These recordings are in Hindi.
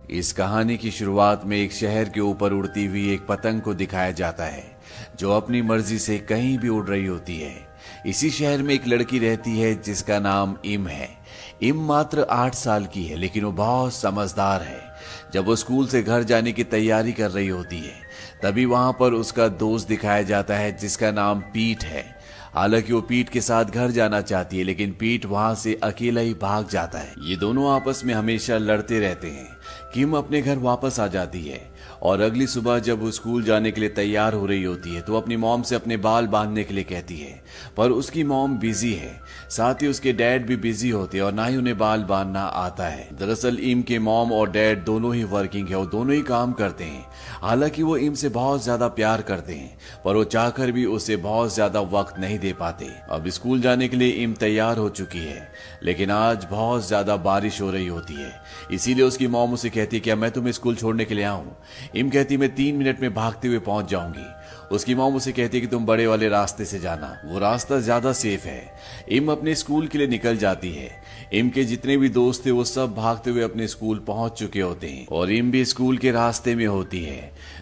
इस कहानी की शुरुआत में एक शहर के ऊपर उड़ती हुई एक पतंग को दिखाया जाता है जो अपनी मर्जी से कहीं भी उड़ रही होती है। इसी शहर में एक लड़की रहती है जिसका नाम इम है। इम मात्र 8 साल की है, लेकिन वो बहुत समझदार है। जब वो स्कूल से घर जाने की तैयारी कर रही होती है तभी वहां पर उसका दोस्त दिखाया जाता है जिसका नाम पीट है। हालांकि वो पीट के साथ घर जाना चाहती है, लेकिन पीट वहां से अकेला ही भाग जाता है। ये दोनों आपस में हमेशा लड़ते रहते हैं। किम अपने घर वापस आ जाती है और अगली सुबह जब वो स्कूल जाने के लिए तैयार हो रही होती है तो अपनी मॉम से अपने बाल बांधने के लिए कहती है, पर उसकी मॉम बिजी है। साथ ही उसके डैड भी बिजी होते हैं और ना ही उन्हें बाल बांधना आता है। दरअसल इम के मॉम और डैड दोनों ही वर्किंग है और दोनों ही काम करते हैं। हालांकि वो इम से बहुत ज्यादा प्यार करते हैं, पर वो चाहकर भी उसे बहुत ज्यादा वक्त नहीं दे पाते। अब स्कूल जाने के लिए इम तैयार हो चुकी है, लेकिन आज बहुत ज्यादा बारिश हो रही होती है। इसीलिए उसकी मॉम उसे कहती है, क्या मैं तुम्हें स्कूल छोड़ने के लिए आऊं? इम कहती, मैं 3 मिनट में भागते हुए पहुंच जाऊंगी। उसकी मॉम उसे कहती है कि तुम बड़े वाले रास्ते से जाना, वो रास्ता ज्यादा सेफ है। इम अपने स्कूल के लिए निकल जाती है। इम के जितने भी दोस्त थे वो सब भागते हुए अपने स्कूल पहुंच चुके होते हैं और इम भी स्कूल के रास्ते में होती है।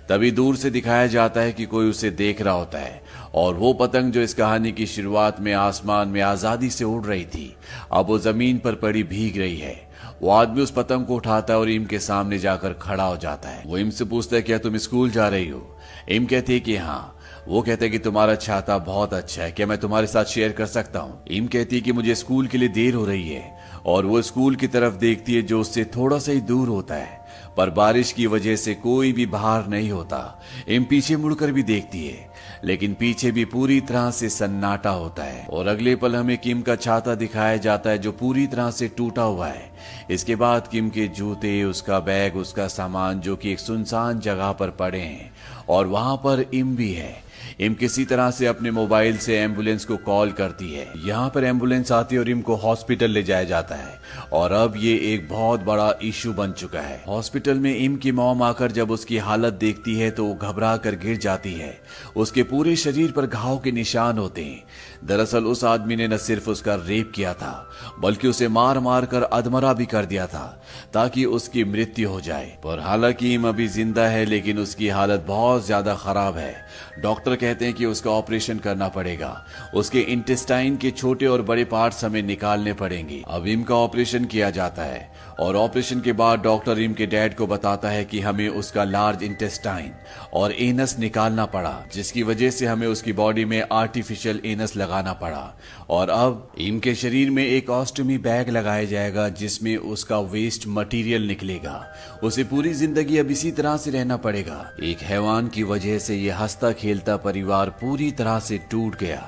तभी दूर से दिखाया जाता है कि कोई उसे देख रहा होता है और वो पतंग जो इस कहानी की शुरुआत में आसमान में आजादी से उड़ रही थी, अब वो जमीन पर पड़ी भीग रही है। वो आदमी उस पतंग को उठाता है और इम के सामने जाकर खड़ा हो जाता है। वो इम से पूछता है, क्या तुम स्कूल जा रही हो? इम कहती है कि हाँ। वो कहते हैं कि तुम्हारा छाता बहुत अच्छा है, क्या मैं तुम्हारे साथ शेयर कर सकता हूँ? इम कहती है कि मुझे स्कूल के लिए देर हो रही है और वो स्कूल की तरफ देखती है जो उससे थोड़ा सा ही दूर होता है, पर बारिश की वजह से कोई भी बाहर नहीं होता। इम पीछे मुड़कर भी देखती है, लेकिन पीछे भी पूरी तरह से सन्नाटा होता है और अगले पल हमें किम का छाता दिखाया जाता है जो पूरी तरह से टूटा हुआ है। इसके बाद किम के जूते, उसका बैग, उसका सामान जो कि एक सुनसान जगह पर पड़े हैं और वहां पर इम भी है। इम किसी तरह से अपने मोबाइल से एम्बुलेंस को कॉल करती है। यहाँ पर एम्बुलेंस आती है और इम को हॉस्पिटल ले जाया जाता है और अब ये एक बहुत बड़ा इशू बन चुका है। हॉस्पिटल में इम की मॉम आकर जब उसकी हालत देखती है तो वो घबरा कर गिर जाती है। उसके पूरे शरीर पर घाव के निशान होते हैं। दरअसल उस आदमी ने न सिर्फ उसका रेप किया था, बल्कि उसे मार मार कर अधमरा भी कर दिया था ताकि उसकी मृत्यु हो जाए। पर हालांकि इम अभी जिंदा है, लेकिन उसकी हालत बहुत ज्यादा खराब है। डॉक्टर कहते हैं कि उसका ऑपरेशन करना पड़ेगा। उसके इंटेस्टाइन के छोटे और बड़े पार्ट्स हमें निकालने पड़ेंगे। अब इम का ऑपरेशन किया जाता है और ऑपरेशन के बाद डॉक्टर इम के डैड को बताता है कि हमें उसका लार्ज इंटेस्टाइन और एनस निकालना पड़ा, जिसकी वजह से हमें उसकी बॉडी में आर्टिफिशियल एनस लगाना पड़ा। और अब इम के शरीर में एक ऑस्टमी बैग लगाया जाएगा जिसमें उसका वेस्ट मटेरियल निकलेगा। उसे पूरी जिंदगी अब इसी तरह से रहना पड़ेगा। एक हैवान की वजह से ये हंसता खेलता परिवार पूरी तरह से टूट गया।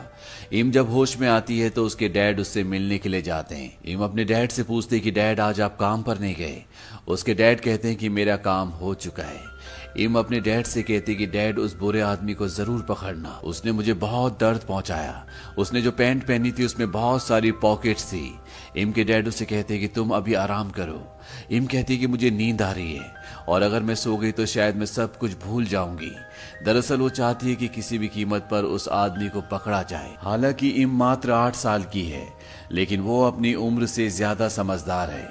इम जब होश में आती है तो उसके डैड उससे मिलने के लिए जाते हैं। इम अपने डैड से पूछती है कि डैड, आज आप काम पर नहीं गए? उसके डैड कहते हैं कि मेरा काम हो चुका है। इम अपने डैड से कहती कि डैड, उस बुरे आदमी को जरूर पकड़ना, उसने मुझे बहुत दर्द पहुंचाया। उसने जो पैंट पहनी थी उसमें बहुत सारी पॉकेट्स थी। इम के डैड उसे कहते कि तुम अभी आराम करो। इम कहती कि मुझे नींद आ रही है और अगर मैं सो गई तो शायद मैं सब कुछ भूल जाऊंगी। दरअसल वो चाहती है कि किसी भी कीमत पर उस आदमी को पकड़ा जाए। हालांकि इम मात्र 8 साल की है, लेकिन वो अपनी उम्र से ज्यादा समझदार है।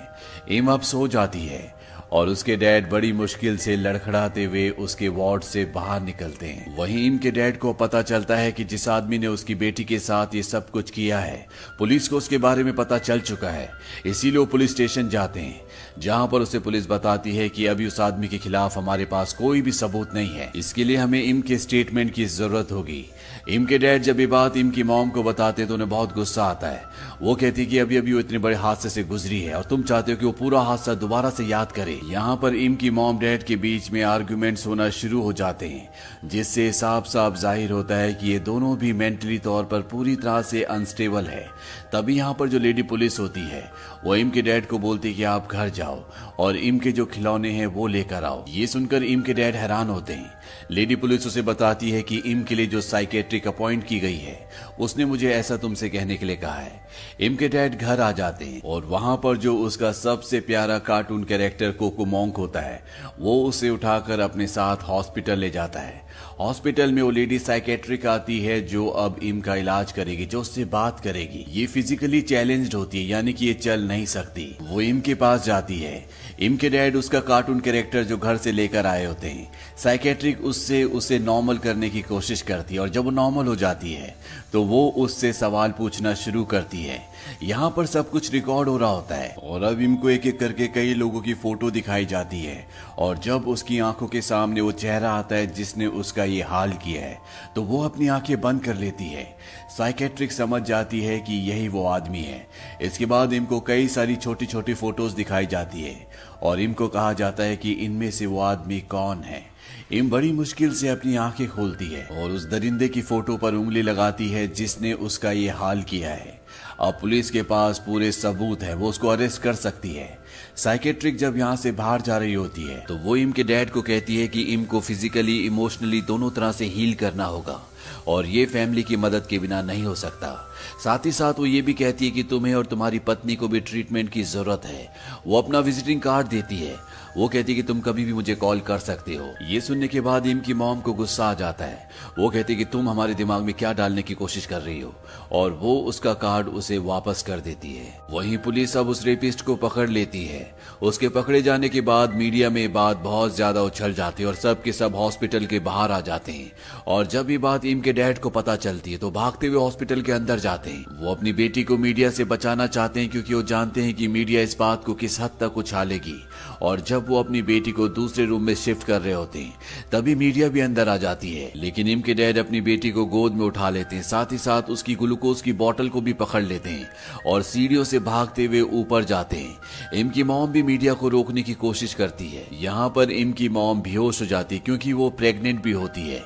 इम अब सो जाती है और उसके डैड बड़ी मुश्किल से लड़खड़ाते हुए उसके वार्ड से बाहर निकलते हैं। वहीं इम के डैड को पता चलता है कि जिस आदमी ने उसकी बेटी के साथ ये सब कुछ किया है, पुलिस को उसके बारे में पता चल चुका है। इसीलिए वो पुलिस स्टेशन जाते हैं, जहां पर उसे पुलिस बताती है कि अभी उस आदमी के खिलाफ हमारे पास कोई भी सबूत नहीं है। इसके लिए हमें इम के स्टेटमेंट की जरूरत होगी। इम के डैड जब ये बात इम की मॉम को बताते हैं तो उन्हें बहुत गुस्सा आता है। वो कहती कि अभी अभी वो इतने बड़े हादसे से गुजरी है और तुम चाहते हो कि वो पूरा हादसा दोबारा से याद करे। यहाँ पर इम की मॉम डैड के बीच में आर्गुमेंट्स होना शुरू हो जाते हैं, जिससे साफ साफ जाहिर होता है कि ये दोनों भी मेंटली तौर पर पूरी तरह से अनस्टेबल है। तभी यहाँ पर जो लेडी पुलिस होती है वो इम के डैड को बोलती है कि आप घर जाओ और इम के जो खिलौने हैं वो लेकर आओ। ये सुनकर इम के डैड हैरान होते हैं। लेडी पुलिस उसे बताती है कि इम के लिए जो साइकेट्रिक अपॉइंट की गई है उसने मुझे ऐसा तुमसे कहने के लिए कहा है। इम के डैड घर आ जाते हैं और वहां पर जो उसका सबसे प्यारा कार्टून कैरेक्टर कोको मॉन्क होता है वो उसे उठाकर अपने साथ हॉस्पिटल ले जाता है। हॉस्पिटल में वो लेडी साइकेट्रिक आती है जो अब इम का इलाज करेगी, जो उससे बात करेगी। ये फिजिकली चैलेंज्ड होती है, यानी कि ये चल नहीं सकती। वो इम के पास जाती जाती है। इम के डैड उसका कार्टून कैरेक्टर जो घर से लेकर आए होते हैं, साइकेट्रिक उससे उसे नॉर्मल करने की कोशिश करती है और जब वो नॉर्मल हो जाती है तो वो उससे सवाल पूछना शुरू करती है। यहाँ पर सब कुछ रिकॉर्ड हो रहा होता है और अब इम को एक एक करके कई लोगों की फोटो दिखाई जाती है और जब उसकी आंखों के सामने वो चेहरा आता है जिसने उसका ये हाल किया है तो वो अपनी आंखें बंद कर लेती है। साइकेट्रिक समझ जाती है कि यही वो आदमी है। इसके बाद इनको कई सारी छोटी छोटी फोटोज दिखाई जाती है और इनको कहा जाता है कि इनमें से वो आदमी कौन है। इम बड़ी मुश्किल से अपनी आंखें खोलती है और उस दरिंदे की फोटो पर उंगली लगाती है जिसने उसका ये हाल किया है। अब पुलिस के पास पूरे सबूत है, वो उसको अरेस्ट कर सकती है। साइकेट्रिक जब यहाँ से बाहर जा रही होती है तो वो इम के डैड को कहती है कि इम को फिजिकली इमोशनली दोनों तरह से हील करना होगा और ये फैमिली की मदद के बिना नहीं हो सकता। साथ ही साथ वो ये भी कहती है कि तुम्हें और तुम्हारी पत्नी को भी ट्रीटमेंट की जरूरत है। वो अपना विजिटिंग कार्ड देती है। वो कहती है कि तुम कभी भी मुझे कॉल कर सकते हो। ये सुनने के बाद इम की मॉम को गुस्सा आ जाता है। वो कहती है कि तुम हमारे दिमाग में क्या डालने की कोशिश कर रही हो और वो उसका कार्ड उसे वापस कर देती है। वहीं पुलिस अब उस रेपिस्ट को पकड़ लेती है। उसके पकड़े जाने के बाद मीडिया में बात बहुत ज्यादा उछल जाती है और सब के सब हॉस्पिटल के बाहर आ जाते हैं और जब ये बात इम के डैड को पता चलती है तो भागते हुए हॉस्पिटल के अंदर जाते हैं। वो अपनी बेटी को मीडिया से बचाना चाहते हैं क्योंकि वो जानते हैं कि मीडिया इस बात को किस हद तक उछालेगी और जब वो अपनी बेटी को दूसरे रूम में शिफ्ट कर रहे होते हैं तभी मीडिया भी अंदर आ जाती है। लेकिन इम के डैड अपनी बेटी को गोद में उठा लेते हैं, साथ ही साथ उसकी ग्लूकोज की बोतल को भी पकड़ लेते हैं और सीढ़ियों से भागते हुए ऊपर जाते हैं। इम की मॉम भी मीडिया को रोकने की कोशिश करती है। यहाँ पर इम की मॉम बेहोश हो जाती है क्योंकि वो प्रेग्नेंट भी होती है।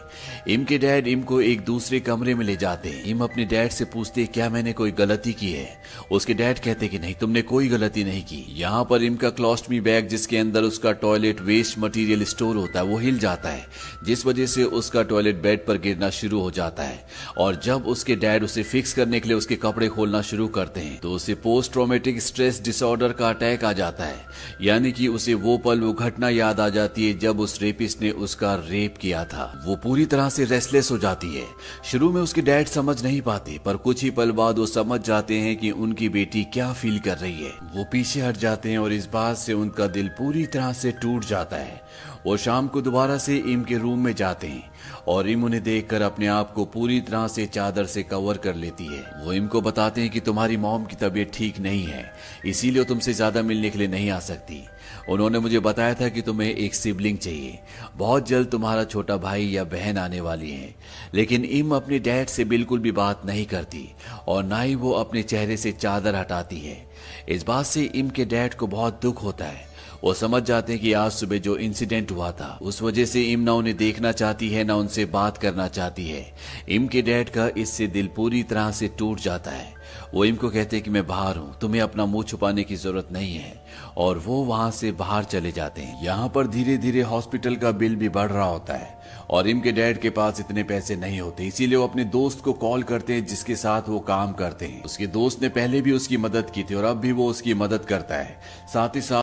इम के डैड इम को एक दूसरे कमरे में ले जाते हैं। इम अपने डैड से पूछते हैं क्या मैंने कोई गलती की है। उसके डैड कहते कि नहीं, तुमने कोई गलती नहीं की। यहाँ पर इम का क्लोस्टमी बैग जिसके अंदर उसका टॉयलेट वेस्ट मटेरियल स्टोर होता है वो हिल जाता है जिस वजह से उसका टॉयलेट बेड पर गिरना शुरू हो जाता है और जब उसके डैड उसे फिक्स करने के लिए उसके कपड़े खोलना शुरू करते हैं तो उसे पोस्ट ट्रॉमेटिक स्ट्रेस डिसऑर्डर का अटैक आ जाता है। यानी कि उसे वो पल वो घटना याद आ जाती है जब उस रेपिस्ट ने उसका रेप किया था। वो पूरी तरह से रेस्टलेस हो जाती है। शुरू में उसके डैड समझ नहीं पाते पर कुछ ही पल बाद वो समझ जाते हैं कि उनकी बेटी क्या फील कर रही है। वो पीछे हट जाते हैं और इस बात से उनका दिल पूरी तरह से टूट जाता है। वो शाम को दोबारा से इम के रूम में जाते हैं और इम उन्हें देखकर अपने आप को पूरी तरह से चादर से कवर कर लेती है। वो इम को बताते हैं कि तुम्हारी मॉम की तबीयत ठीक नहीं है, इसीलिए तुमसे ज्यादा मिलने के लिए नहीं आ सकती। उन्होंने मुझे बताया था कि तुम्हें एक सिबलिंग चाहिए, बहुत जल्द तुम्हारा छोटा भाई या बहन आने वाली है। लेकिन इम अपने डैड से बिल्कुल भी बात नहीं करती और ना ही वो अपने चेहरे से चादर हटाती है। इस बात से इम के डैड को बहुत दुख होता है। वो समझ जाते हैं कि आज सुबह जो इंसिडेंट हुआ था उस वजह से इम ना उन्हें देखना चाहती है ना उनसे बात करना चाहती है। इम के डैड का इससे दिल पूरी तरह से टूट जाता है। वो इम को कहते हैं कि मैं बाहर हूँ, तुम्हें अपना मुंह छुपाने की जरूरत नहीं है और वो वहां से बाहर चले जाते हैं। यहाँ पर धीरे धीरे हॉस्पिटल का बिल भी बढ़ रहा होता है और इम के डैड के पास इतने पैसे नहीं होते, इसीलिए वो अपने दोस्त को कॉल करते हैं जिसके साथ वो काम करते हैं। उसके दोस्त ने पहले भी उसकी मदद की थी और अब भी वो उसकी मदद करता है। साथ ही साथ